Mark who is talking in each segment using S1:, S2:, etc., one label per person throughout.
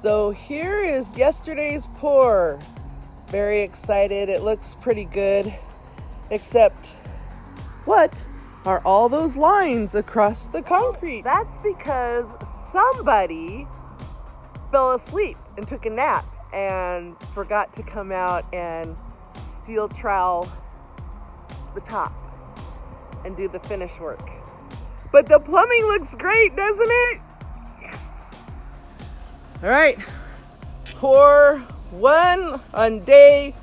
S1: So here is yesterday's pour. Very excited. It looks pretty good. Except, what are all those lines across the concrete? That's because somebody fell asleep and took a nap and forgot to come out and steel trowel the top and do the finish work. But the plumbing looks great, doesn't it? All right, pour one on day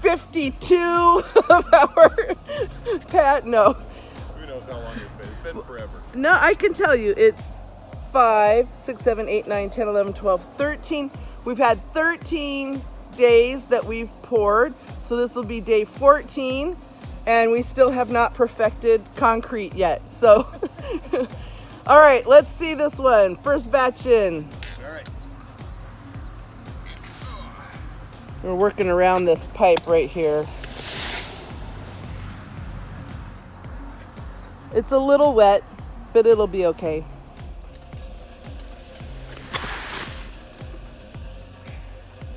S1: 52 of our pad. No.
S2: Who knows how long it's been? It's been forever.
S1: No, I can tell you it's 5, 6, 7, 8, 9, 10, 11, 12, 13. We've had 13 days that we've poured. So this will be day 14 and we still have not perfected concrete yet. So, all right, let's see this one. First batch in.
S2: All right.
S1: We're working around this pipe right here. It's a little wet, but it'll be okay.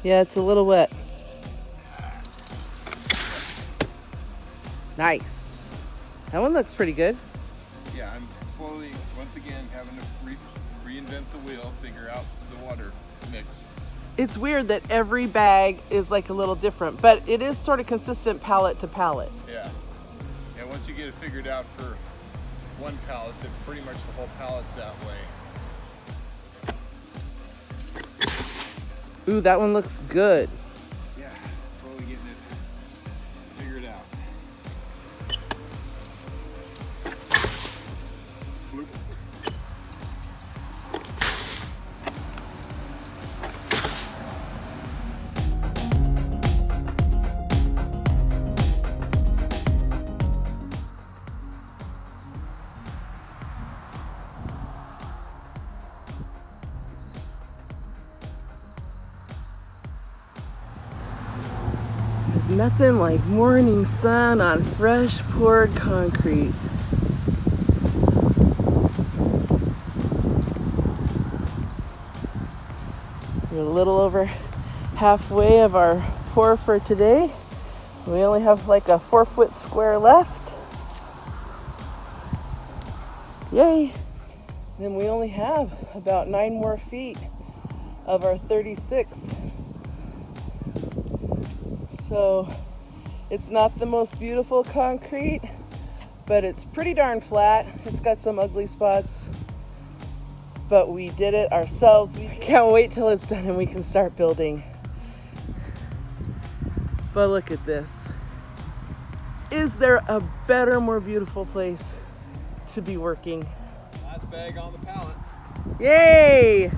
S1: Yeah, it's a little wet. Nice. That one looks pretty good.
S2: Yeah, I'm slowly, once again, having to reinvent the wheel, figure out the water mix.
S1: It's weird that every bag is like a little different, but it is sort of consistent pallet to pallet.
S2: Yeah. Yeah, once you get it figured out for one pallet, then pretty much the whole pallet's that way.
S1: Ooh, that one looks good.
S2: Yeah, slowly getting it figured out. Bloop.
S1: There's nothing like morning sun on fresh poured concrete. We're a little over halfway of our pour for today. We only have like a 4-foot square left. Yay! Then we only have about 9 more feet of our 36. So it's not the most beautiful concrete, but it's pretty darn flat. It's got some ugly spots, but we did it ourselves. We can't wait till it's done and we can start building. But look at this. Is there a better, more beautiful place to be working?
S2: Last bag on the pallet.
S1: Yay!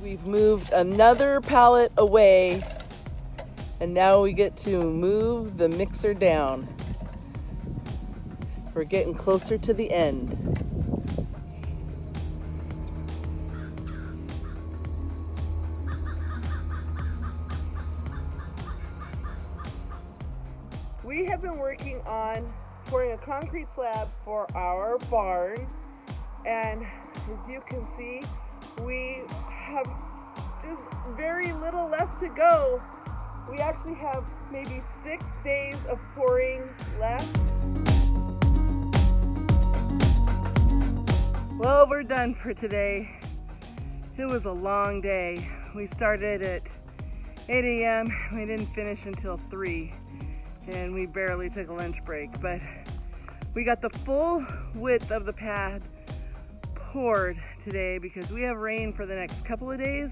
S1: We've moved another pallet away, and now we get to move the mixer down. We're getting closer to the end. We have been working on pouring a concrete slab for our barn, and as you can see, we have just very little left to go. We actually have maybe 6 days of pouring left. Well, we're done for today. It was a long day. We started at 8 a.m. We didn't finish until 3, and we barely took a lunch break, but we got the full width of the pad poured today because we have rain for the next couple of days,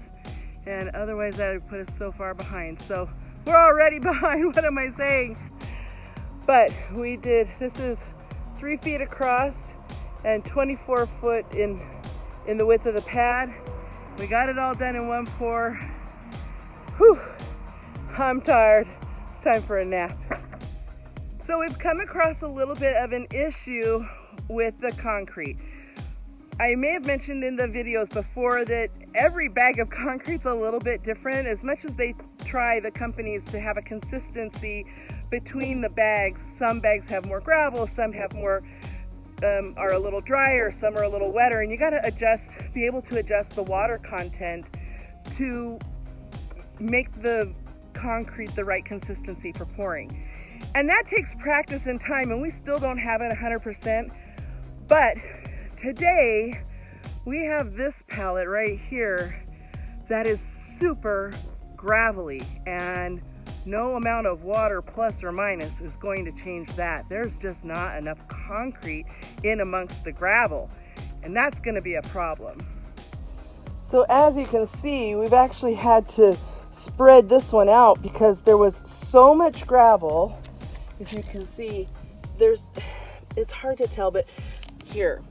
S1: and otherwise that would put us so far behind. So we're already behind, what am I saying? But we did, this is 3 feet across and 24 foot in the width of the pad. We got it all done in one pour. Whew, I'm tired. It's time for a nap. So we've come across a little bit of an issue with the concrete. I may have mentioned in the videos before that every bag of concrete's a little bit different. As much as they try, the companies, to have a consistency between the bags, some bags have more gravel, some have more are a little drier, some are a little wetter, and you got to be able to adjust the water content to make the concrete the right consistency for pouring. And that takes practice and time, and we still don't have it 100%. But today we have this pallet right here that is super gravelly, and no amount of water plus or minus is going to change that. There's just not enough concrete in amongst the gravel, and that's going to be a problem. So as you can see, we've actually had to spread this one out because there was so much gravel. If you can see, it's hard to tell, but here,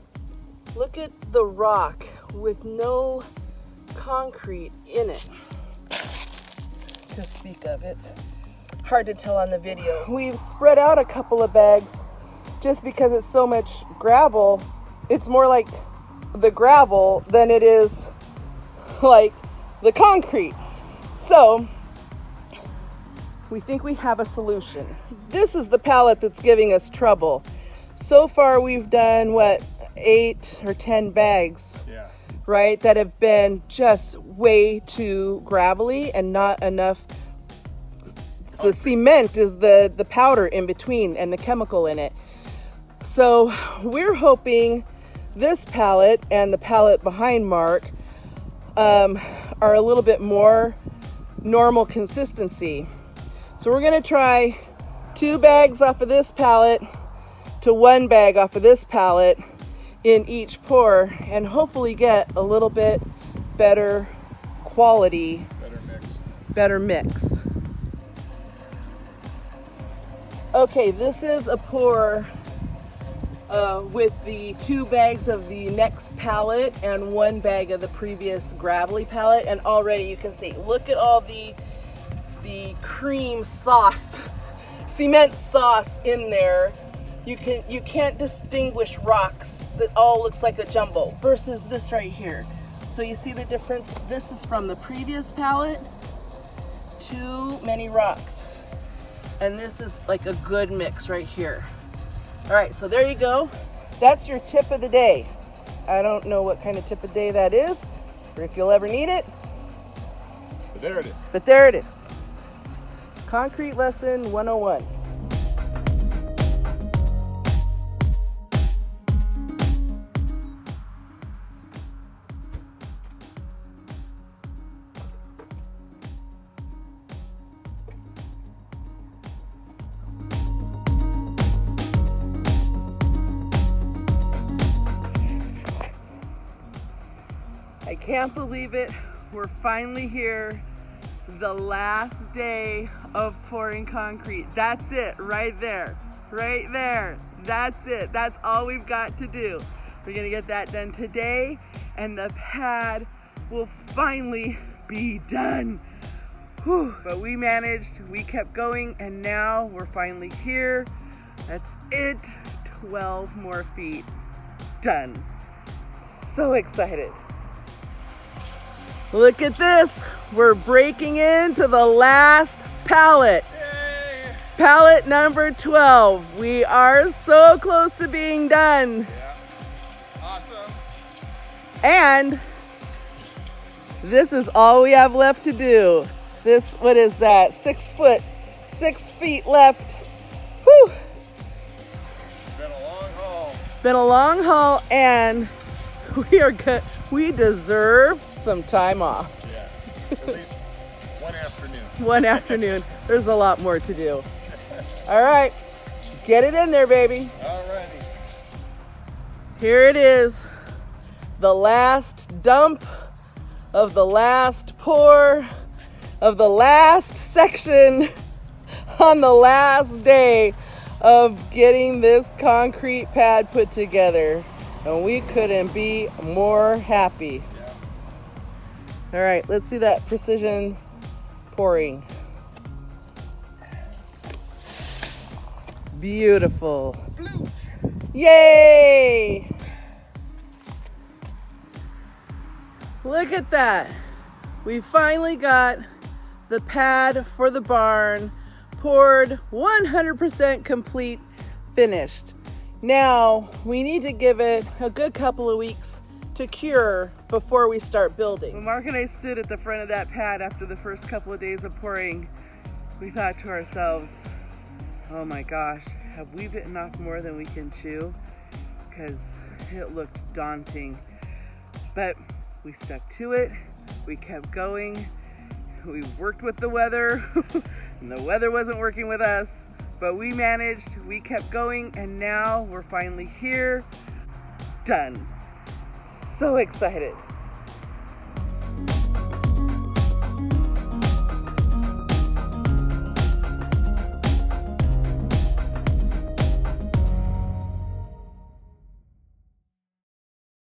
S1: look at the rock with no concrete in it to speak of. It's hard to tell on the video. We've spread out a couple of bags just because it's so much gravel. It's more like the gravel than it is like the concrete. So we think we have a solution. This is the pallet that's giving us trouble. So far we've done, what, 8 or 10 bags, yeah, right, that have been just way too gravelly and not enough. The cement is the powder in between and the chemical in it. So we're hoping this pallet and the pallet behind Mark are a little bit more normal consistency. So we're gonna try 2 bags off of this pallet to 1 bag off of this pallet in each pour, and hopefully get a little bit better quality, better mix. Okay, this is a pour with the 2 bags of the next pallet and 1 bag of the previous gravelly pallet, and already you can see, look at all the cream sauce, cement sauce in there. You can't distinguish rocks. That all looks like a jumbo versus this right here. So you see the difference? This is from the previous pallet. Too many rocks. And this is like a good mix right here. All right, so there you go. That's your tip of the day. I don't know what kind of tip of the day that is, or if you'll ever need it.
S2: But there it is.
S1: But there it is. Concrete lesson 101. I can't believe it. We're finally here. The last day of pouring concrete. That's it, right there. Right there. That's it. That's all we've got to do. We're gonna get that done today, and the pad will finally be done. Whew. But we managed, we kept going, and now we're finally here. That's it. 12 more feet. Done. So excited. Look at this. We're breaking into the last pallet.
S2: Yay!
S1: Pallet number 12. We are so close to being done.
S2: Yeah. Awesome.
S1: And this is all we have left to do. This, what is that? 6 feet left. Whew.
S2: Been a long haul.
S1: Been a long haul, and we are good. We deserve some time off.
S2: Yeah, at least one afternoon.
S1: One afternoon. There's a lot more to do. All right, get it in there, baby.
S2: Alrighty.
S1: Here it is. The last dump of the last pour of the last section on the last day of getting this concrete pad put together. And we couldn't be more happy. All right, let's see that precision pouring. Beautiful.
S2: Blue.
S1: Yay! Look at that. We finally got the pad for the barn poured, 100% complete, finished. Now we need to give it a good couple of weeks to cure before we start building. When Mark and I stood at the front of that pad after the first couple of days of pouring, we thought to ourselves, oh my gosh, have we bitten off more than we can chew? Because it looked daunting. But we stuck to it, we kept going, we worked with the weather, and the weather wasn't working with us, but we managed, we kept going, and now we're finally here, done. So excited.